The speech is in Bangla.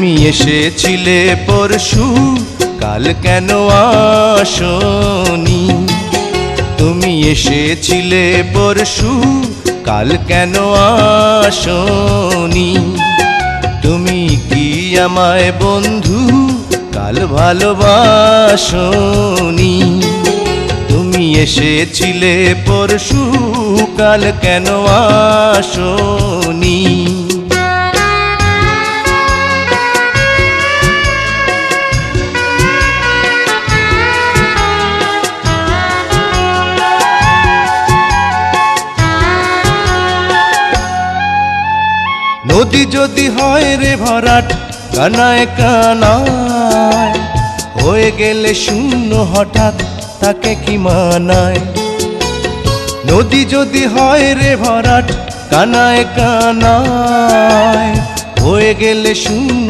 তুমি এসেছিলে পরশু, কাল কেন আসনি? তুমি এসেছিলে পরশু, কাল কেন আসনি? তুমি কি আমায় বন্ধু কাল ভালোবাসনি? তুমি এসেছিলে পরশু, কাল কেন আসনি? নদী যদি হয় রে ভরাট, কানায় কানায় হয়ে গেলে শূন্য হঠাৎ, তাকে কি মানায়? নদী যদি হয় রে ভরাট, কানায় কানায় হয়ে গেলে শূন্য